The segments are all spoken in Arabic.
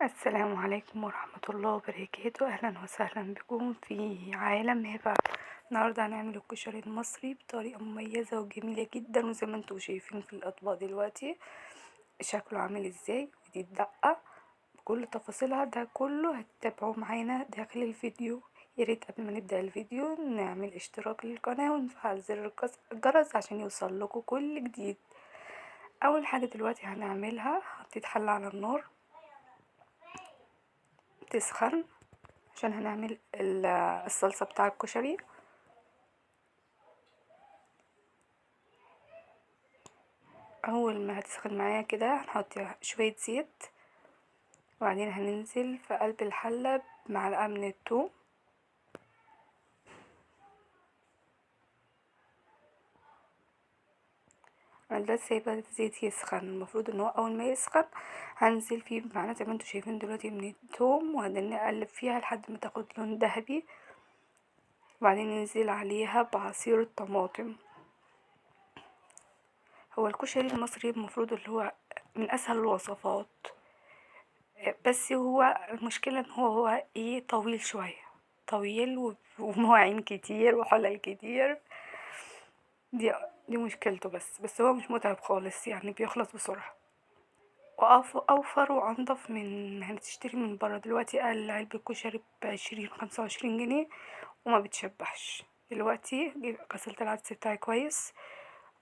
السلام عليكم ورحمة الله وبركاته. أهلا وسهلا بكم في عالم هبة. النهاردة هنعمل الكشري المصري بطريقة مميزة وجميلة جدا، وزي ما انتوا شايفين في الأطباق دلوقتي شكله عامل ازاي، ودي الدقة بكل تفاصيلها. ده كله هتتابعوه معانا داخل الفيديو. ياريت قبل ما نبدأ الفيديو نعمل اشتراك للقناة ونفعل زر الجرس عشان يوصل لكم كل جديد. أول حاجة دلوقتي هنعملها، حطيت حلة على النار تسخن عشان هنعمل الصلصة بتاع الكشري. اول ما هتسخن معايا كده هنحط شوية زيت، وبعدين هننزل في قلب الحلة بمعلقة من الثوم. انا دلوقتي سايبة الزيت يسخن، المفروض ان هو اول ما يسخن هنزل فيه بمعلقة زي ما انتوا شايفين دلوقتي من الثوم، وبعدين نقلب فيها لحد ما تاخد لون ذهبي، وبعدين ننزل عليها بعصير الطماطم. هو الكشري المصري المفروض اللي هو من اسهل الوصفات، بس هو المشكلة ان هو ايه، طويل شوية، طويل ومواعين كتير وحلل كتير. دي دي مشكلته، بس هو مش متعب خالص، يعني بيخلص بسرعة واوفر وانضف من ما هتشتري من بره. دلوقتي اقل علبة كشري ب20 25 جنيه وما بتشبعش. دلوقتي غسلت العدس بتاعي كويس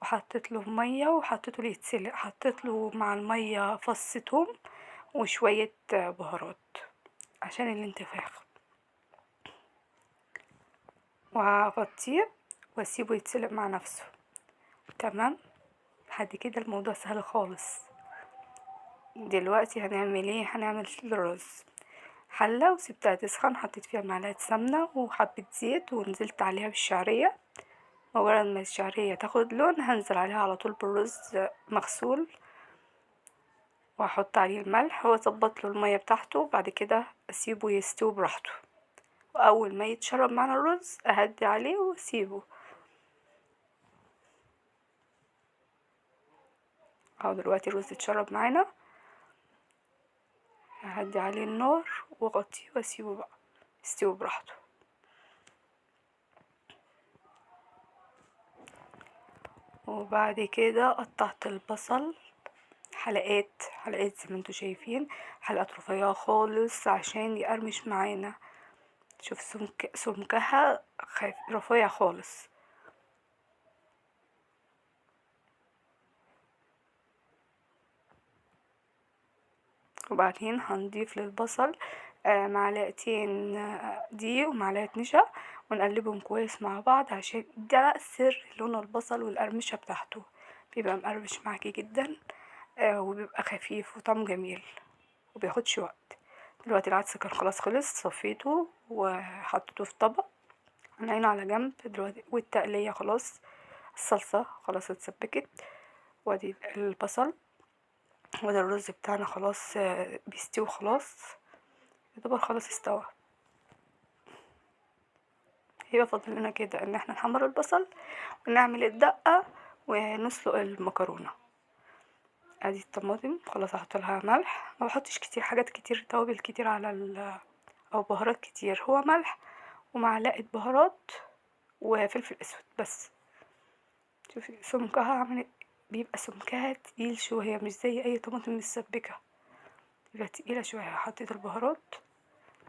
وحطيت له ميه وحطيته يتسلق، حطيت له مع الميه فص ثوم وشوية بهارات عشان الانتفاخ، وهغطيه واسيبه يتسلق مع نفسه. تمام، لحد كده الموضوع سهل خالص. دلوقتي هنعمل ايه؟ هنعمل الرز. حلة وسبتها تسخن، حطيت فيها معلقة سمنة وحبة زيت ونزلت عليها بالشعرية. مجرد ما الشعرية تاخد لون هنزل عليها على طول بالرز مغسول، وهحط عليه الملح واظبط له المية بتاعته. بعد كده اسيبه يستوي براحته، واول ما يتشرب معنا الرز اهدي عليه واسيبه. اهو دلوقتي الرز اتشرب معانا، ههدي عليه النار واغطيه واسيبه بقى يستوي براحته. وبعد كده قطعت البصل حلقات حلقات زي ما انتوا شايفين، حلقات رفيعة خالص عشان يقرمش معانا. شوف سمكها رفيع خالص. وبعدين هنضيف للبصل معلقتين دقيق ومعلقة نشا، ونقلبهم كويس مع بعض عشان ده سر لون البصل والقرمشة بتاعته، بيبقى مقرمش معاكي جدا وبيبقى خفيف وطعمه جميل وبياخدش وقت. دلوقتي العدس كان خلاص خلص، صفيته وحطيته في طبق هنعينه على جنب دلوقتي. والتقلية خلاص، الصلصة خلاص اتسبكت، وادي البصل، وده الرز بتاعنا خلاص بيستوي خلاص، يعتبر خلاص استوى. يبقى فاضل لنا كده ان احنا نحمر البصل ونعمل الدقة ونسلق المكرونة. ادي الطماطم خلاص، هحط لها ملح، ما بحطش كتير حاجات كتير، توابل كتير على او بهارات كتير، هو ملح ومعلقة بهارات وفلفل اسود بس. شوفي سمكها عملت، بيبقى سمكها تقيل شوية، مش زي اي طماطم متسبكة، بيبقى تقيلة شوية. حطيت البهارات،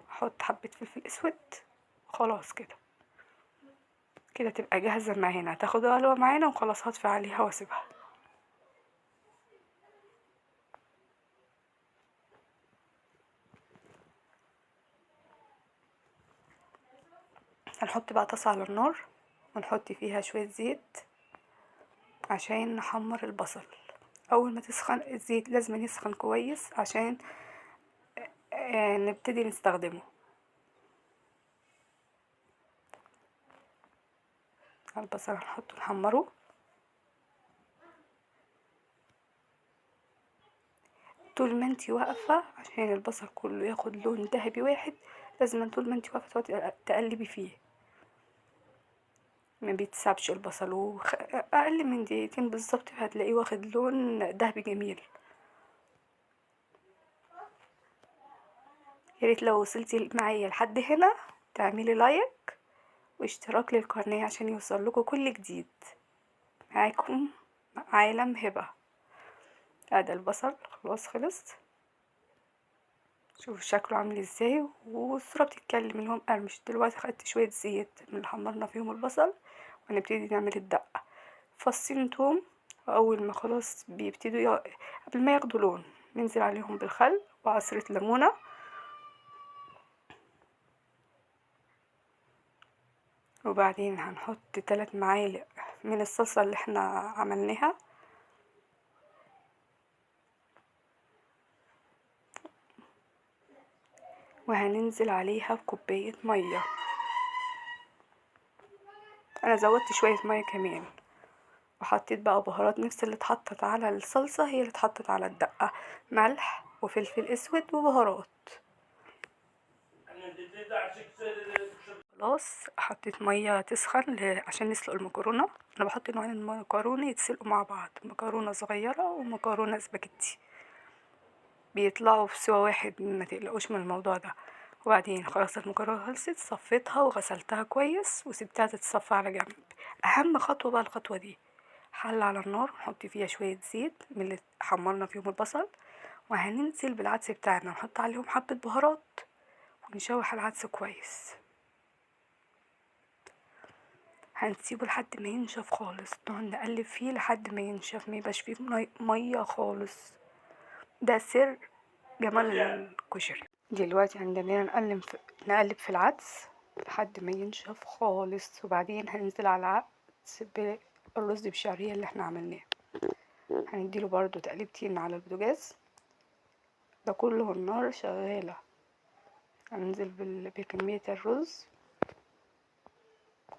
احط حبة فلفل اسود، خلاص كده كده تبقى جاهزة معانا، تاخد غلوة معانا وخلاص هطفي عليها واسيبها. هنحط بقى طاسة على النار ونحط فيها شوية زيت عشان نحمر البصل. اول ما تسخن الزيت لازم يسخن كويس عشان نبتدي نستخدمه. البصل هنحطه نحمره، طول ما انتي واقفة عشان البصل كله ياخد لون ذهبي واحد، لازم طول ما انتي واقفة تقلبي فيه، ما بيتسابش البصل، اقل من دقيقتين بالظبط هتلاقيه واخد لون ذهبي جميل. ياريت لو وصلتي معايا لحد هنا تعملي لايك واشتراك للقناة عشان يوصلكوا كل جديد. معاكم عالم هبة. هذا البصل خلاص خلص، شوفوا شكله عامل ازاي والصورة بتتكلم انهم قرمش. دلوقتي خدت شوية زيت من اللي حمرنا فيهم البصل وهنبتدي نعمل الدقة. فصين توم، واول ما خلاص بيبتدوا قبل ما ياخدوا لون ننزل عليهم بالخل وعصرة ليمونة، وبعدين هنحط 3 معالق من الصلصة اللي احنا عملناها، وهننزل عليها بكوباية مية. انا زودت شوية مية كمان، وحطيت بقى بهارات نفس اللي اتحطت على الصلصة هي اللي اتحطت على الدقة، ملح وفلفل اسود وبهارات. خلاص حطيت مية تسخن عشان نسلق المكرونة. انا بحط نوعين المكرونة يتسلقوا مع بعض، مكرونة صغيرة ومكرونة سباجيتي، بيطلعوا في سوا واحد، ما تقلقوش من الموضوع ده. وبعدين خلاص المكرونه خلصت، صفيتها وغسلتها كويس وسبتها تتصفى على جنب. اهم خطوه بقى الخطوه دي، حله على النار نحط فيها شويه زيت من اللي حمرنا فيهم البصل، وهننزل بالعدس بتاعنا نحط عليهم حبه بهارات ونشوح العدس كويس. هنسيبه لحد ما ينشف خالص، نقعد نقلب فيه لحد ما ينشف، ما يبقاش فيه ميه خالص. ده سر جمال الكشري. دلوقتي عندنا نقلب في العدس لحد ما ينشف خالص، وبعدين هننزل على العدس بالرز بالشعرية اللي احنا عملناه، هنديله برضو تقليبتين على البوتاجاز ده كله، النار شغالة. هننزل بكمية الرز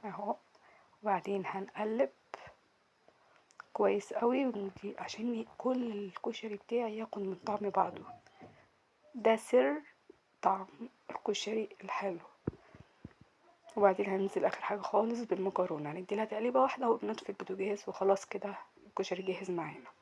اهو، وبعدين هنقلب كويس قوي عشان كل الكشري بتاعي ياخد من طعم بعضه. ده سر طعم الكشري الحلو. وبعدين هننزل اخر حاجه خالص بالمكرونه، هندي لها تقليبه واحده وبنطفي البوتاجاز وخلاص كده الكشري جاهز معانا.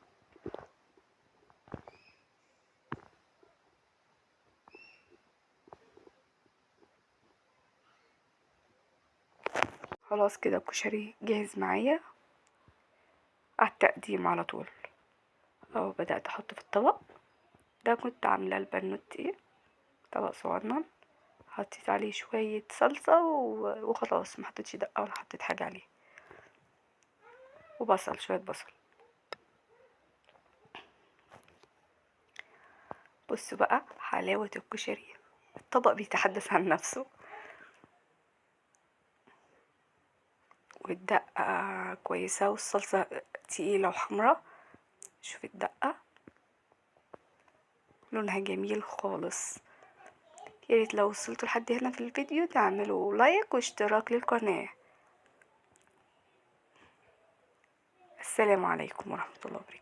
خلاص كده الكشري جاهز معايا على التقديم على طول. اهو بدات احط في الطبق ده، كنت عامله البنوتي طبق صغنن، حطيت عليه شويه صلصه وخلاص، ما حطيتش دقه ولا حطيت حاجه عليه، وبصل شويه بصل. بصوا بقى حلاوه الكشري، الطبق بيتحدث عن نفسه، والدقة كويسة والصلصة تقيلة وحمرة. شوف الدقة لونها جميل خالص. ياريت لو وصلتوا لحد هنا في الفيديو تعملوا لايك واشتراك للقناة. السلام عليكم ورحمة الله وبركاته.